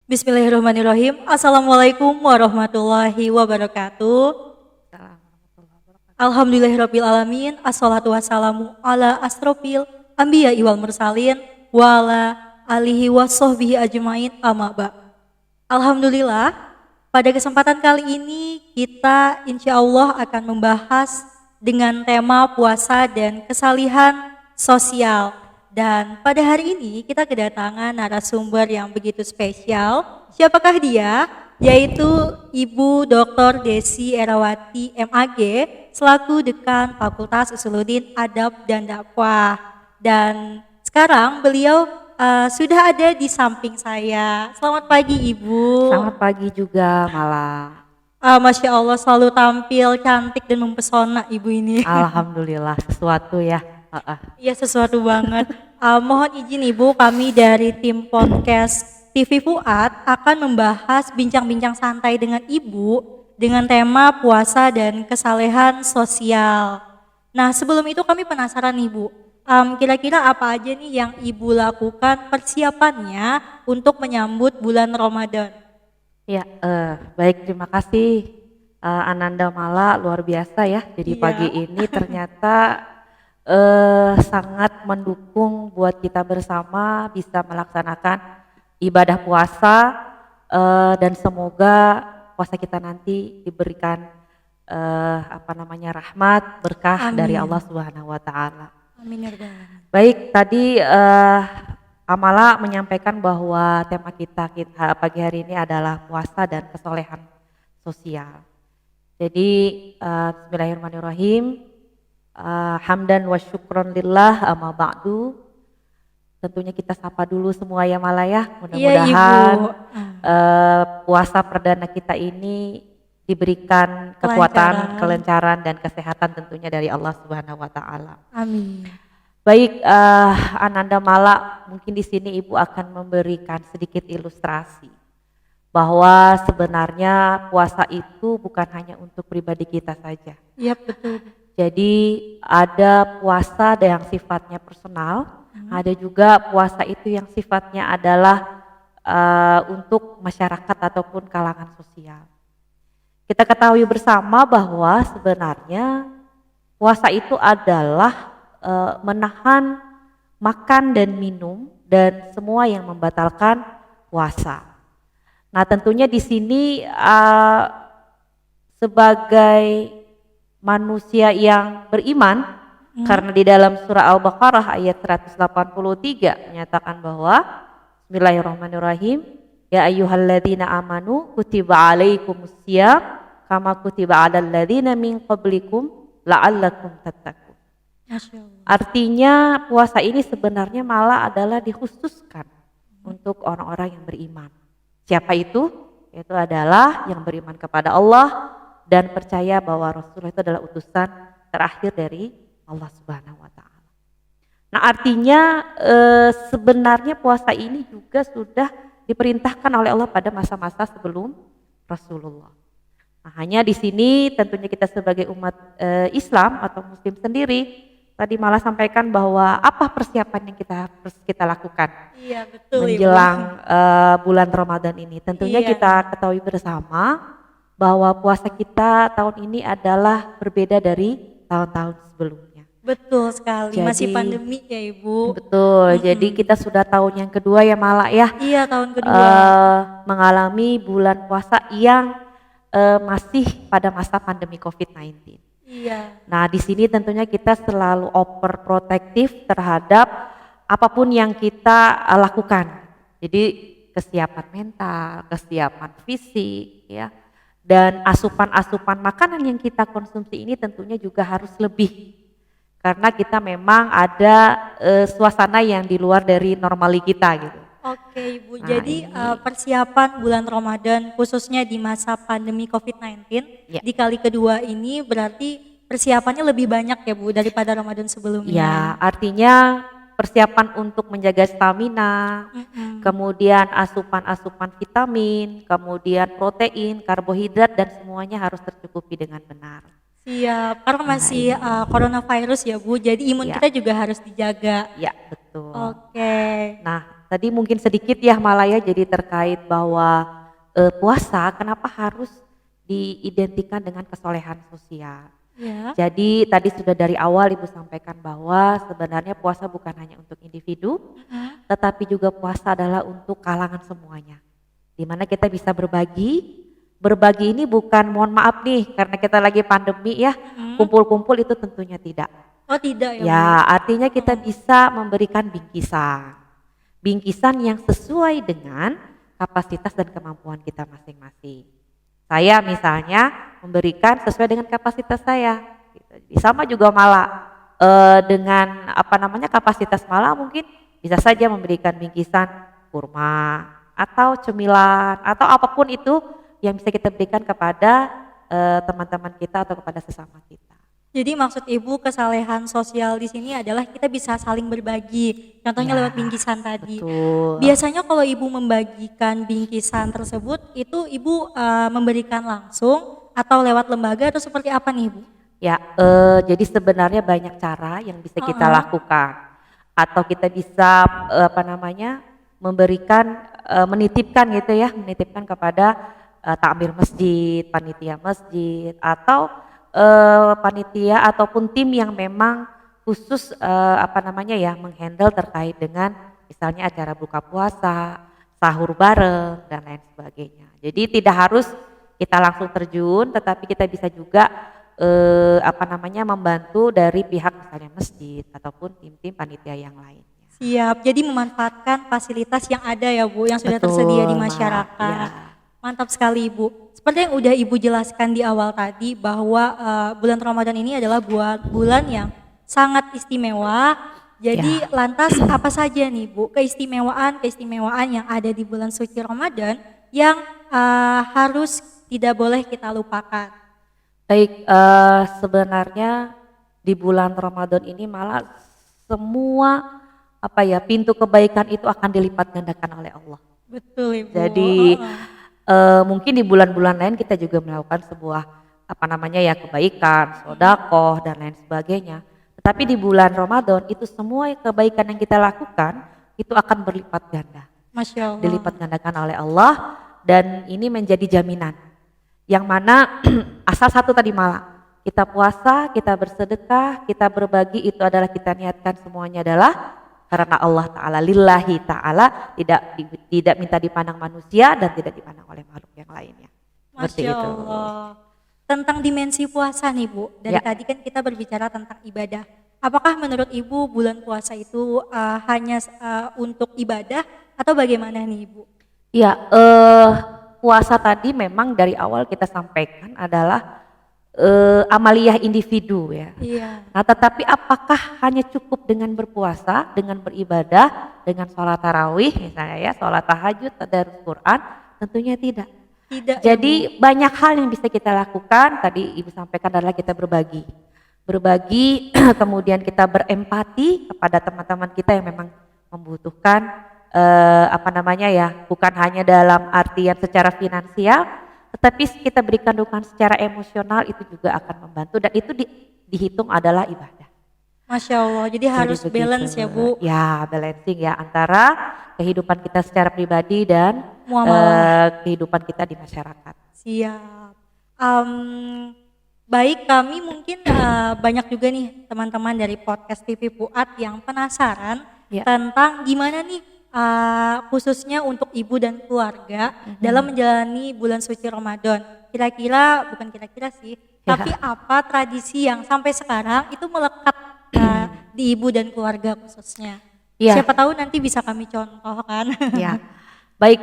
Bismillahirrahmanirrahim. Assalamualaikum warahmatullahi wabarakatuh. Alhamdulillahirabbil alamin. Assalatu wassalamu ala asrofil anbiya wal mursalin wa ala alihi wassohbihi ajmain amma ba'. Alhamdulillah, pada kesempatan kali ini kita insya Allah akan membahas dengan tema puasa dan kesalihan sosial. Dan pada hari ini kita kedatangan narasumber yang begitu spesial. Siapakah dia? Yaitu Ibu Dr. Desi Erawati MAG selaku Dekan Fakultas Usuluddin Adab dan Dakwah. Dan sekarang beliau sudah ada di samping saya. Selamat pagi Ibu. Selamat pagi juga malam. Masya Allah selalu tampil cantik dan mempesona Ibu ini. Alhamdulillah sesuatu ya. Iya sesuatu banget. Mohon izin Ibu, kami dari tim podcast TV Fuad akan membahas bincang-bincang santai dengan Ibu dengan tema puasa dan kesalehan sosial. Nah sebelum itu kami penasaran Ibu, kira-kira apa aja nih yang Ibu lakukan persiapannya untuk menyambut bulan Ramadan? Ya, baik terima kasih Ananda Mala, luar biasa ya. Jadi pagi ini ternyata sangat mendukung buat kita bersama bisa melaksanakan ibadah puasa dan semoga puasa kita nanti diberikan rahmat berkah Amin. dari Allah Subhanahu wa taala. Amin ya Rabbal alamin. Baik, tadi Amala menyampaikan bahwa tema kita pagi hari ini adalah puasa dan kesolehan sosial. Jadi bismillahirrahmanirrahim. Hamdan wa syukron lillah amma ba'du. Tentunya kita sapa dulu semua ya Mala ya. Mudah-mudahan puasa perdana kita ini diberikan kekuatan, kelancaran dan kesehatan tentunya dari Allah Subhanahu wa taala. Amin. Baik, Ananda Mala, mungkin di sini Ibu akan memberikan sedikit ilustrasi bahwa sebenarnya puasa itu bukan hanya untuk pribadi kita saja. Iya betul. Jadi ada puasa yang sifatnya personal, ada juga puasa itu yang sifatnya adalah untuk masyarakat ataupun kalangan sosial. Kita ketahui bersama bahwa sebenarnya puasa itu adalah menahan makan dan minum dan semua yang membatalkan puasa. Nah tentunya di sini sebagai manusia yang beriman, karena di dalam surah Al-Baqarah ayat 183 menyatakan bahwa Bismillahirrahmanirrahim, ya ayyuhalladzina amanu kutiba alaikumusiyam kama kutiba alal ladzina min qablikum la'allakum tattaqun. Artinya puasa ini sebenarnya malah adalah dikhususkan untuk orang-orang yang beriman. Siapa itu? Itu adalah yang beriman kepada Allah dan percaya bahwa Rasulullah itu adalah utusan terakhir dari Allah Subhanahu wa taala. Nah, artinya sebenarnya puasa ini juga sudah diperintahkan oleh Allah pada masa-masa sebelum Rasulullah. Nah, hanya di sini tentunya kita sebagai umat Islam atau muslim sendiri tadi malah sampaikan bahwa apa persiapan yang kita lakukan menjelang bulan Ramadan ini. Tentunya kita ketahui bersama bahwa puasa kita tahun ini adalah berbeda dari tahun-tahun sebelumnya. Betul sekali, masih pandemi ya Ibu. Betul, jadi kita sudah tahun yang kedua ya Mala ya. Iya tahun kedua. Mengalami bulan puasa yang masih pada masa pandemi COVID-19. Iya. Nah di sini tentunya kita selalu overprotektif terhadap apapun yang kita lakukan. Jadi kesiapan mental, kesiapan fisik ya. Dan asupan-asupan makanan yang kita konsumsi ini tentunya juga harus lebih. Karena kita memang ada suasana yang di luar dari normali kita gitu. Oke Ibu, nah, jadi persiapan bulan Ramadan khususnya di masa pandemi COVID-19 di kali kedua ini berarti persiapannya lebih banyak ya Bu daripada Ramadan sebelumnya. Ya, artinya persiapan untuk menjaga stamina, kemudian asupan-asupan vitamin, kemudian protein, karbohidrat dan semuanya harus tercukupi dengan benar. Siap, karena masih coronavirus ya Bu, jadi imun kita juga harus dijaga. Ya betul. Oke. Nah tadi mungkin sedikit ya malah ya, jadi terkait bahwa puasa kenapa harus diidentikan dengan kesolehan sosial. Ya. Jadi tadi sudah dari awal Ibu sampaikan bahwa sebenarnya puasa bukan hanya untuk individu, tetapi juga puasa adalah untuk kalangan semuanya. Di mana kita bisa berbagi. Berbagi ini bukan mohon maaf nih karena kita lagi pandemi ya, kumpul-kumpul itu tentunya tidak. Oh tidak ya, Bu? Ya, artinya kita bisa memberikan bingkisan. Bingkisan yang sesuai dengan kapasitas dan kemampuan kita masing-masing. Saya misalnya memberikan sesuai dengan kapasitas saya. Sama juga malah dengan kapasitas malah mungkin bisa saja memberikan bingkisan kurma atau cemilan atau apapun itu yang bisa kita berikan kepada teman-teman kita atau kepada sesama kita. Jadi maksud Ibu kesalehan sosial di sini adalah kita bisa saling berbagi, contohnya Ya, lewat bingkisan tadi. betul. Biasanya kalau Ibu membagikan bingkisan tersebut, itu Ibu memberikan langsung atau lewat lembaga atau seperti apa nih Ibu? Ya, jadi sebenarnya banyak cara yang bisa kita lakukan. Atau kita bisa memberikan, menitipkan gitu ya, menitipkan kepada takmir masjid, panitia masjid, atau panitia ataupun tim yang memang khusus menghandle terkait dengan misalnya acara buka puasa, sahur bareng dan lain sebagainya. Jadi tidak harus kita langsung terjun, tetapi kita bisa juga membantu dari pihak misalnya masjid ataupun tim-tim panitia yang lainnya. Siap, jadi memanfaatkan fasilitas yang ada ya Bu, yang sudah Betul, tersedia di Mak. masyarakat. Ya. Mantap sekali Ibu. Seperti yang udah Ibu jelaskan di awal tadi bahwa bulan Ramadan ini adalah bulan yang sangat istimewa. Jadi lantas apa saja nih Bu keistimewaan yang ada di bulan suci Ramadan yang harus tidak boleh kita lupakan? Baik, sebenarnya di bulan Ramadan ini malah semua pintu kebaikan itu akan dilipat gandakan oleh Allah. Betul Ibu. Jadi mungkin di bulan-bulan lain kita juga melakukan sebuah kebaikan, sedekah dan lain sebagainya. Tetapi di bulan Ramadan itu semua kebaikan yang kita lakukan itu akan berlipat ganda. Masya Allah. Dilipat gandakan oleh Allah dan ini menjadi jaminan. Yang mana asal satu tadi malah kita puasa, kita bersedekah, kita berbagi itu adalah kita niatkan semuanya adalah karena Allah Ta'ala, lillahi Ta'ala, tidak minta dipandang manusia dan tidak dipandang oleh makhluk yang lainnya. Seperti Masya itu. Allah. Tentang dimensi puasa nih Bu, dari tadi kan kita berbicara tentang ibadah. Apakah menurut Ibu bulan puasa itu hanya untuk ibadah atau bagaimana nih Ibu? Ya, puasa tadi memang dari awal kita sampaikan adalah amaliyah individu ya. Iya. Nah, tetapi apakah hanya cukup dengan berpuasa, dengan beribadah, dengan sholat tarawih misalnya ya, sholat tahajud, tadarus Quran? Tentunya tidak. Tidak. Jadi banyak hal yang bisa kita lakukan. Tadi Ibu sampaikan adalah kita berbagi, kemudian kita berempati kepada teman-teman kita yang memang membutuhkan bukan hanya dalam artian secara finansial. Tetapi kita berikan dukungan secara emosional itu juga akan membantu dan itu dihitung adalah ibadah. Masya Allah, jadi harus begitu. balance ya Bu. Ya, balancing ya antara kehidupan kita secara pribadi dan kehidupan kita di masyarakat. Siap. Baik, kami mungkin banyak juga nih teman-teman dari podcast TV Fuad yang penasaran tentang gimana nih khususnya untuk ibu dan keluarga dalam menjalani bulan suci Ramadan. Bukan kira-kira sih, tapi apa tradisi yang sampai sekarang itu melekat di ibu dan keluarga khususnya. Siapa tahu nanti bisa kami contohkan. Ya. Baik,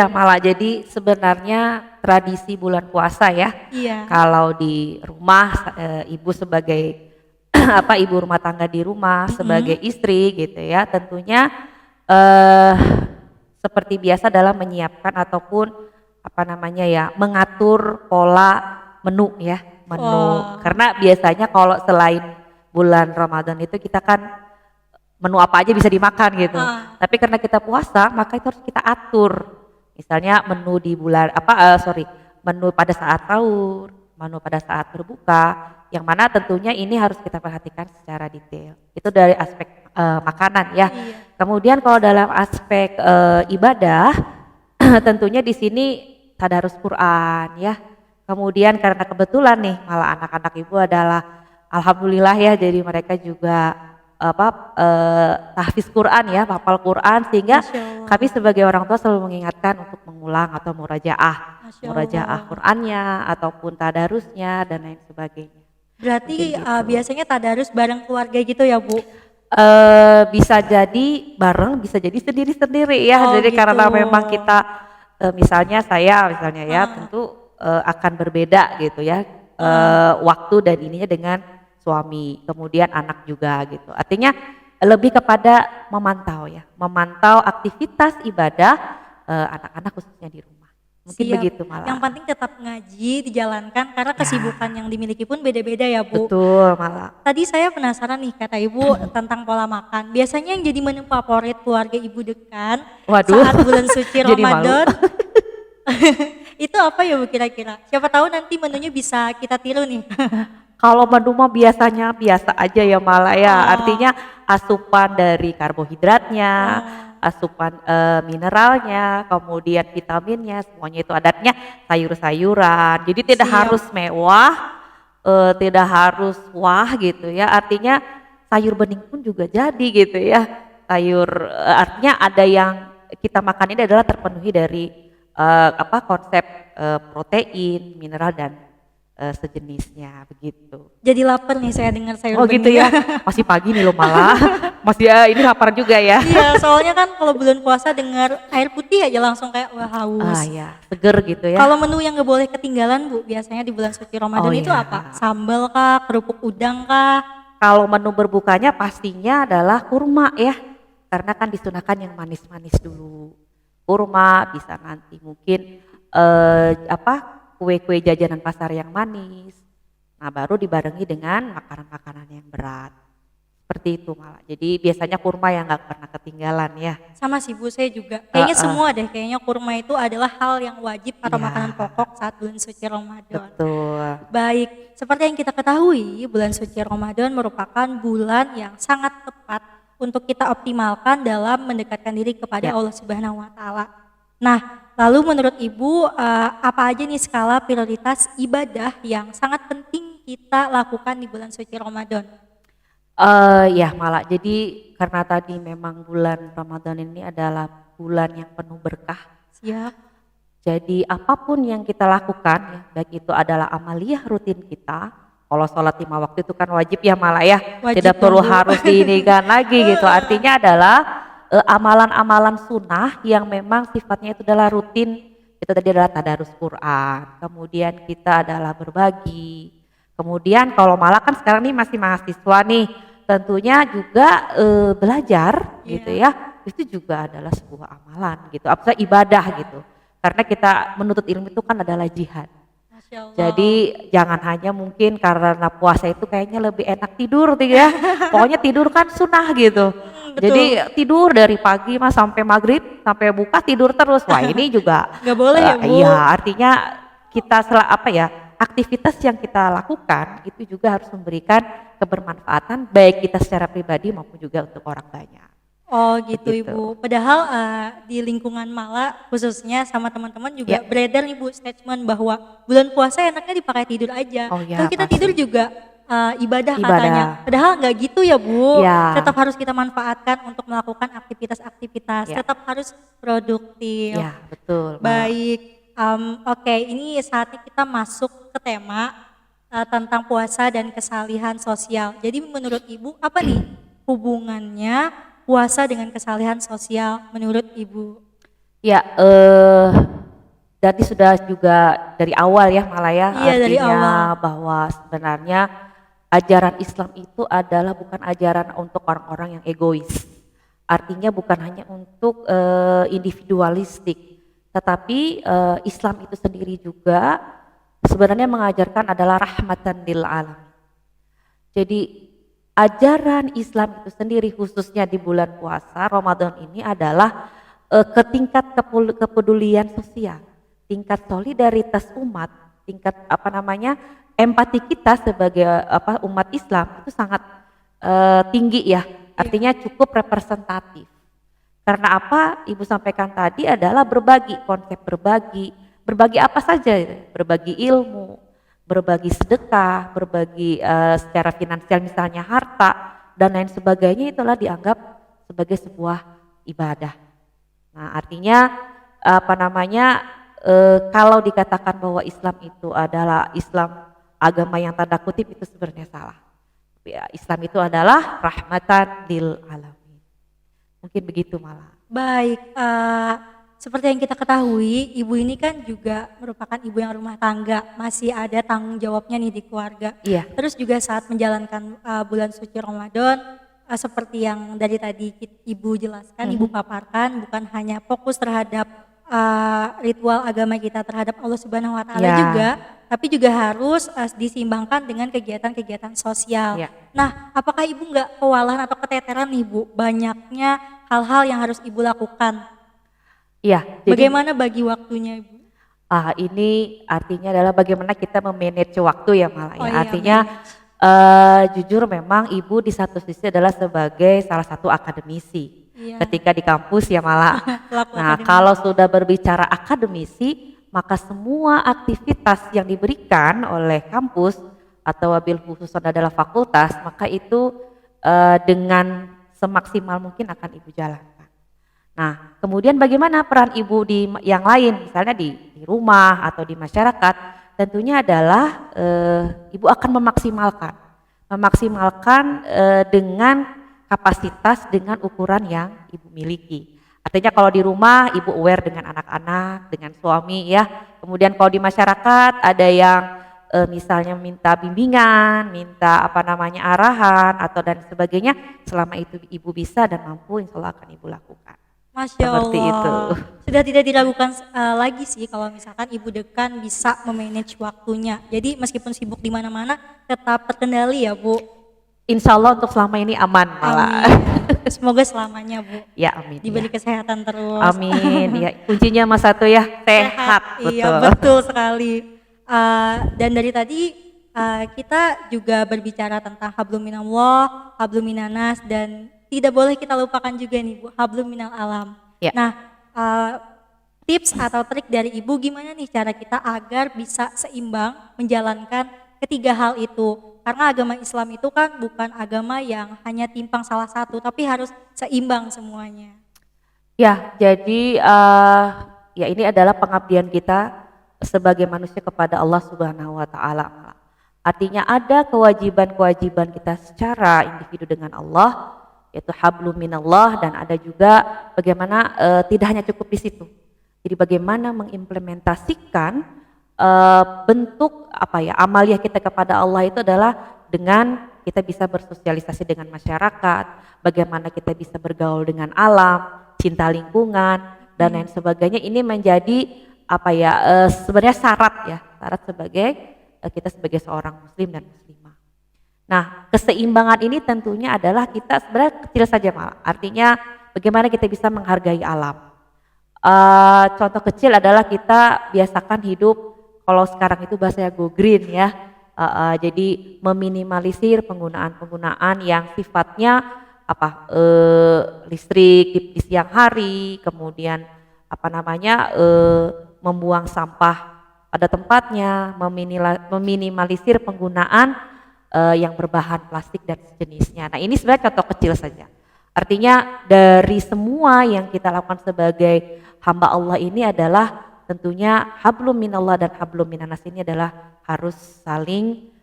malah jadi sebenarnya tradisi bulan puasa ya. Iya. Kalau di rumah ibu sebagai ibu rumah tangga di rumah, sebagai istri gitu ya, tentunya seperti biasa dalam menyiapkan ataupun mengatur pola menu ya, karena biasanya kalau selain bulan Ramadan itu kita kan menu apa aja bisa dimakan gitu, tapi karena kita puasa maka itu harus kita atur, misalnya menu di bulan menu pada saat sahur, menu pada saat berbuka, yang mana tentunya ini harus kita perhatikan secara detail. Itu dari aspek makanan ya. Kemudian kalau dalam aspek ibadah, tentunya di sini tadarus Quran ya. Kemudian karena kebetulan nih malah anak-anak ibu adalah alhamdulillah ya, jadi mereka juga tahfiz Quran ya, hafal Quran, sehingga Masya Allah. kami sebagai orang tua selalu mengingatkan untuk mengulang atau Masya murajaah Allah. Qurannya ataupun tadarusnya dan lain sebagainya. Berarti Mungkin gitu. biasanya tadarus bareng keluarga gitu ya Bu? Bisa jadi bareng, bisa jadi sendiri-sendiri ya. Oh Jadi gitu. karena memang kita misalnya saya misalnya ya tentu akan berbeda gitu ya waktu dan ininya dengan suami, kemudian anak juga gitu. Artinya lebih kepada memantau aktivitas ibadah anak-anak khususnya di rumah. Mungkin Siap. begitu malah. Yang penting tetap ngaji dijalankan karena kesibukan yang dimiliki pun beda-beda ya Bu. Betul malah. Tadi saya penasaran nih kata Ibu tentang pola makan. Biasanya yang jadi menu favorit keluarga Ibu dekan Waduh. saat bulan suci Jadi malu. Ramadan itu apa ya Bu kira-kira? Siapa tahu nanti menunya bisa kita tiru nih. Kalau menu mah biasanya biasa aja ya malah ya. Oh. Artinya asupan dari karbohidratnya, asupan mineralnya, kemudian vitaminnya, semuanya itu adatnya sayur-sayuran. Jadi tidak Siap. harus mewah, tidak harus wah gitu ya. Artinya sayur bening pun juga jadi gitu ya. Sayur artinya ada yang kita makan ini adalah terpenuhi dari konsep protein, mineral dan sejenisnya begitu. Jadi lapar nih saya dengar sayur Oh gitu bening. ya, masih pagi nih lo malah, masih ini lapar juga ya. Iya, soalnya kan kalau bulan puasa dengar air putih aja langsung kayak wah haus. Ya, seger gitu ya. Kalau menu yang gak boleh ketinggalan Bu, biasanya di bulan suci Ramadan Oh, itu iya. apa? Sambal kah, kerupuk udang kah? Kalau menu berbukanya pastinya adalah kurma ya, karena kan disunahkan yang manis-manis dulu. Kurma bisa nanti mungkin kue-kue jajanan pasar yang manis. Nah baru dibarengi dengan makanan-makanan yang berat. Seperti itu malah. Jadi biasanya kurma yang nggak pernah ketinggalan ya. Sama sih Bu, saya juga. Kayaknya semua deh, kayaknya kurma itu adalah hal yang wajib atau Iya. makanan pokok saat bulan suci Ramadan. Betul. Baik, seperti yang kita ketahui, bulan suci Ramadan merupakan bulan yang sangat tepat untuk kita optimalkan dalam mendekatkan diri kepada Ya. Allah Subhanahu wa taala. Nah, lalu menurut Ibu apa aja nih skala prioritas ibadah yang sangat penting kita lakukan di bulan suci Ramadan? Ya malah jadi karena tadi memang bulan Ramadan ini adalah bulan yang penuh berkah. Siap. Jadi apapun yang kita lakukan ya, baik itu adalah amaliyah rutin kita. Kalau sholat 5 waktu itu kan wajib ya malah ya, Wajib tidak perlu dong, Bu. harus diinikan lagi gitu. Artinya adalah amalan-amalan sunnah yang memang sifatnya itu adalah rutin. Itu tadi adalah tadarus Quran. Kemudian kita adalah berbagi. Kemudian kalau malah kan sekarang nih masih mahasiswa nih, tentunya juga belajar gitu ya. Itu juga adalah sebuah amalan gitu, apa ibadah gitu. Karena kita menuntut ilmu itu kan adalah jihad. Masya Allah. Jadi jangan hanya mungkin karena puasa itu kayaknya lebih enak tidur ya. Pokoknya tidur kan sunnah gitu. Betul. Jadi tidur dari pagi mas sampai maghrib sampai buka tidur terus. Wah ini juga Nggak boleh ya, Bu? Iya, artinya kita aktivitas yang kita lakukan itu juga harus memberikan kebermanfaatan baik kita secara pribadi maupun juga untuk orang banyak. Oh gitu Begitu. Ibu. Padahal di lingkungan Mala khususnya sama teman-teman juga Ya. beredar nih Bu statement bahwa bulan puasa enaknya dipakai tidur aja. Oh ya, Kalau kita pasti. tidur juga ibadah Ibadah. katanya. Padahal nggak gitu ya Bu. Ya. Tetap harus kita manfaatkan untuk melakukan aktivitas-aktivitas. Ya. Tetap harus produktif. Ya betul. Malah. Baik. Oke, ini saatnya kita masuk ke tema tentang puasa dan kesalihan sosial. Jadi menurut Ibu apa nih hubungannya puasa dengan kesalihan sosial menurut Ibu? Ya, berarti sudah juga dari awal ya malah ya, Iya, dari artinya awal. bahwa sebenarnya ajaran Islam itu adalah bukan ajaran untuk orang-orang yang egois. Artinya bukan hanya untuk individualistik, tetapi Islam itu sendiri juga sebenarnya mengajarkan adalah rahmatan lil alamin. Jadi ajaran Islam itu sendiri khususnya di bulan puasa Ramadan ini adalah ke tingkat kepedulian sosial, tingkat solidaritas umat, tingkat empati kita sebagai umat Islam itu sangat tinggi ya, artinya cukup representatif. Karena apa? Ibu sampaikan tadi adalah berbagi, konsep berbagi. Berbagi apa saja? Berbagi ilmu, berbagi sedekah, berbagi secara finansial misalnya harta, dan lain sebagainya itulah dianggap sebagai sebuah ibadah. Nah, artinya apa namanya? Kalau dikatakan bahwa Islam itu adalah Islam agama yang tanda kutip itu sebenarnya salah. Ya, Islam itu adalah rahmatan lil alamin. Mungkin begitu malah. Baik, seperti yang kita ketahui, ibu ini kan juga merupakan ibu yang rumah tangga, masih ada tanggung jawabnya nih di keluarga. Iya. Terus juga saat menjalankan bulan suci Ramadan, seperti yang dari tadi ibu jelaskan, ibu paparkan, bukan hanya fokus terhadap ritual agama kita terhadap Allah Subhanahu Wa Taala Ya. juga, tapi juga harus diseimbangkan dengan kegiatan-kegiatan sosial. Ya. Nah, apakah ibu nggak kewalahan atau keteteran nih bu, banyaknya hal-hal yang harus ibu lakukan? Iya, jadi Bagaimana bagi waktunya ibu? ini artinya adalah bagaimana kita memanage waktu ya malah ya. Oh iya, Artinya jujur memang ibu di satu sisi adalah sebagai salah satu akademisi. Iya. Ketika di kampus ya malah. Pelaku Nah, akademisi. kalau sudah berbicara akademisi, maka semua aktivitas yang diberikan oleh kampus atau wabil khusus adalah fakultas, maka itu dengan semaksimal mungkin akan ibu jalankan. Nah, kemudian bagaimana peran ibu di yang lain, misalnya di rumah atau di masyarakat, tentunya adalah ibu akan memaksimalkan dengan kapasitas dengan ukuran yang ibu miliki. Artinya kalau di rumah ibu aware dengan anak-anak, dengan suami ya. Kemudian kalau di masyarakat ada yang misalnya minta bimbingan, minta apa namanya arahan atau dan sebagainya, selama itu ibu bisa dan mampu, insya Allah akan ibu lakukan. Masya Seperti Allah. itu. Sudah tidak diragukan lagi sih kalau misalkan ibu dekan bisa memanage waktunya. Jadi meskipun sibuk di mana-mana tetap terkendali ya bu. Insya Allah untuk selama ini aman malah. Amin. Semoga selamanya bu. Ya amin. Diberi Ya. kesehatan terus. Amin. Ya, kuncinya mas satu ya sehat. Iya betul sekali. Dan dari tadi kita juga berbicara tentang hablum minallah, hablum minanas, dan tidak boleh kita lupakan juga nih bu, hablum minal alam. Ya. Nah, tips atau trik dari ibu gimana nih cara kita agar bisa seimbang menjalankan ketiga hal itu? Karena agama Islam itu kan bukan agama yang hanya timpang salah satu, tapi harus seimbang semuanya. Ya, jadi ya ini adalah pengabdian kita sebagai manusia kepada Allah Subhanahu wa taala. Artinya ada kewajiban-kewajiban kita secara individu dengan Allah, yaitu hablum minallah, dan ada juga bagaimana tidak hanya cukup di situ. Jadi bagaimana mengimplementasikan bentuk apa ya amaliah kita kepada Allah itu adalah dengan kita bisa bersosialisasi dengan masyarakat, bagaimana kita bisa bergaul dengan alam, cinta lingkungan dan lain sebagainya. Ini menjadi apa ya sebenarnya syarat sebagai kita sebagai seorang muslim dan muslimah. Nah, keseimbangan ini tentunya adalah kita sebenarnya kecil saja malah. Artinya bagaimana kita bisa menghargai alam. Contoh kecil adalah kita biasakan hidup, kalau sekarang itu bahasanya go green ya. Jadi meminimalisir penggunaan yang sifatnya listrik di siang hari, kemudian membuang sampah pada tempatnya, meminimalisir penggunaan yang berbahan plastik dan sejenisnya. Nah, ini sebenarnya contoh kecil saja. Artinya dari semua yang kita lakukan sebagai hamba Allah ini adalah tentunya hablum minallah dan hablum minanas ini adalah harus saling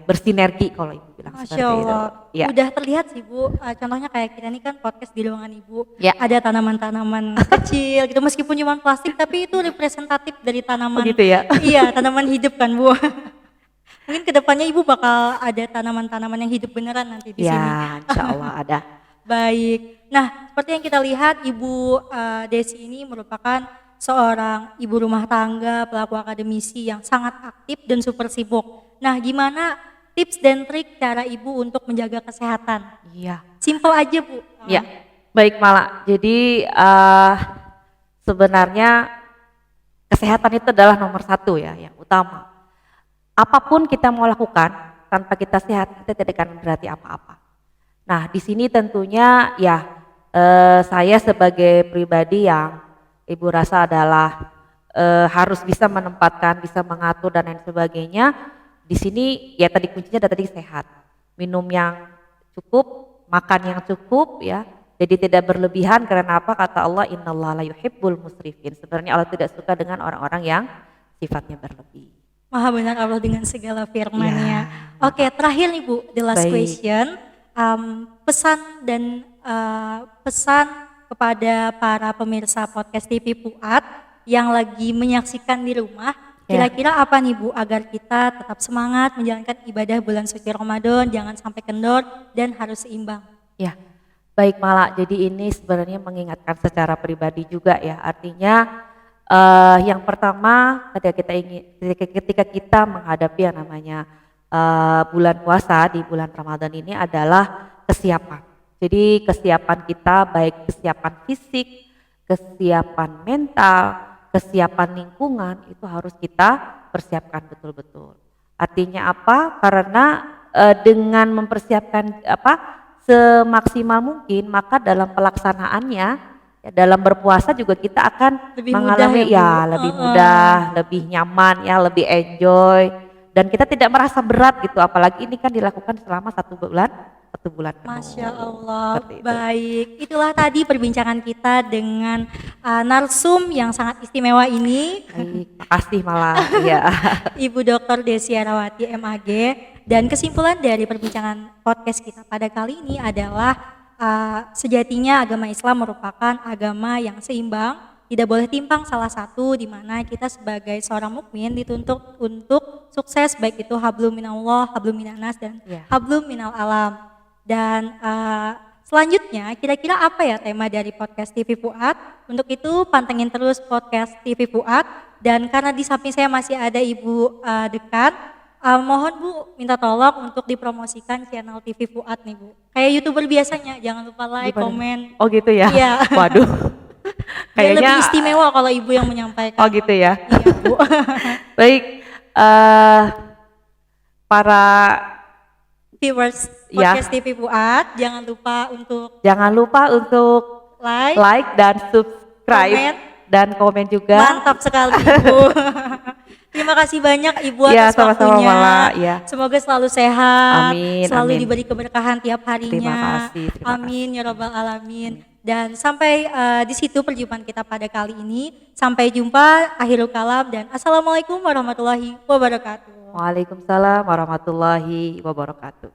bersinergi kalau ibu bilang. Masya seperti itu. Allah, Ya. udah terlihat sih bu, contohnya kayak kita ini kan podcast di ruangan ibu, Ya. ada tanaman-tanaman kecil gitu, meskipun cuma plastik tapi itu representatif dari tanaman. Begitu ya? Iya, tanaman hidup kan bu. Mungkin kedepannya ibu bakal ada tanaman-tanaman yang hidup beneran nanti di sini. Ya, insya Allah ada. Baik, nah seperti yang kita lihat ibu Desi ini merupakan seorang ibu rumah tangga, pelaku akademisi yang sangat aktif dan super sibuk. Nah, gimana tips dan trik cara ibu untuk menjaga kesehatan? Iya. Simpel aja bu. Ya, baik Mala. Jadi sebenarnya kesehatan itu adalah nomor satu ya, yang utama. Apapun kita mau lakukan tanpa kita sehat, kita tidak akan berarti apa-apa. Nah, di sini tentunya ya saya sebagai pribadi yang ibu rasa adalah harus bisa menempatkan, bisa mengatur dan lain sebagainya. Di sini ya tadi kuncinya tadi sehat, minum yang cukup, makan yang cukup ya. Jadi tidak berlebihan karena apa? Kata Allah, innallaha la yuhibbul musrifin. Sebenarnya Allah tidak suka dengan orang-orang yang sifatnya berlebih. Maha benar Allah dengan segala firman-Nya. Ya, Oke, terakhir nih Bu, the last baik. question. Pesan dan pesan kepada para pemirsa podcast TV Fuad yang lagi menyaksikan di rumah, Ya. kira-kira apa nih Bu agar kita tetap semangat menjalankan ibadah bulan suci Ramadan, jangan sampai kendor dan harus seimbang. Ya, baik Mala. Jadi ini sebenarnya mengingatkan secara pribadi juga ya. Artinya yang pertama ketika kita menghadapi yang namanya bulan puasa di bulan Ramadan ini adalah kesiapan. Jadi kesiapan kita baik kesiapan fisik, kesiapan mental, kesiapan lingkungan itu harus kita persiapkan betul-betul. Artinya apa? Karena dengan mempersiapkan semaksimal mungkin, maka dalam pelaksanaannya ya, dalam berpuasa juga kita akan Lebih mengalami mudah ya, Bu? lebih mudah, lebih nyaman ya, lebih enjoy dan kita tidak merasa berat gitu. Apalagi ini kan dilakukan selama 1 bulan penuh. Masya Allah, Seperti itu. baik. Itulah tadi perbincangan kita dengan narsum yang sangat istimewa ini, Baik, makasih malah ya. Ibu Dr. Desi Arawati MAG. Dan kesimpulan dari perbincangan podcast kita pada kali ini adalah sejatinya agama Islam merupakan agama yang seimbang, tidak boleh timpang salah satu, di mana kita sebagai seorang mukmin dituntut untuk sukses, baik itu hablum minallah, hablum minanas, dan Ya. hablum minal alam. Dan selanjutnya kira-kira apa ya tema dari podcast TV Fuad? Untuk itu pantengin terus podcast TV Fuad. Dan karena di samping saya masih ada Ibu dekat, mohon Bu minta tolong untuk dipromosikan channel TV Fuad nih Bu. Kayak YouTuber biasanya, jangan lupa like, Gimana? komen. Oh gitu ya. Iya. Waduh. Biar lebih Kayaknya istimewa kalau Ibu yang menyampaikan. oh gitu ya. Iya Bu. Baik, para Viewers Ya. podcast TV Fuad, jangan lupa untuk jangan lupa untuk like. like dan subscribe Komen. dan komen juga. Mantap sekali Ibu. Terima kasih banyak Ibu Ya, atas sama-sama, waktunya. Mala, ya. Semoga selalu sehat, Amin, selalu amin. diberi keberkahan tiap harinya. Terima Amin ya robbal alamin. Dan sampai di situ perjumpaan kita pada kali ini. Sampai jumpa, akhirul kalam, dan assalamualaikum warahmatullahi wabarakatuh. Waalaikumsalam warahmatullahi wabarakatuh.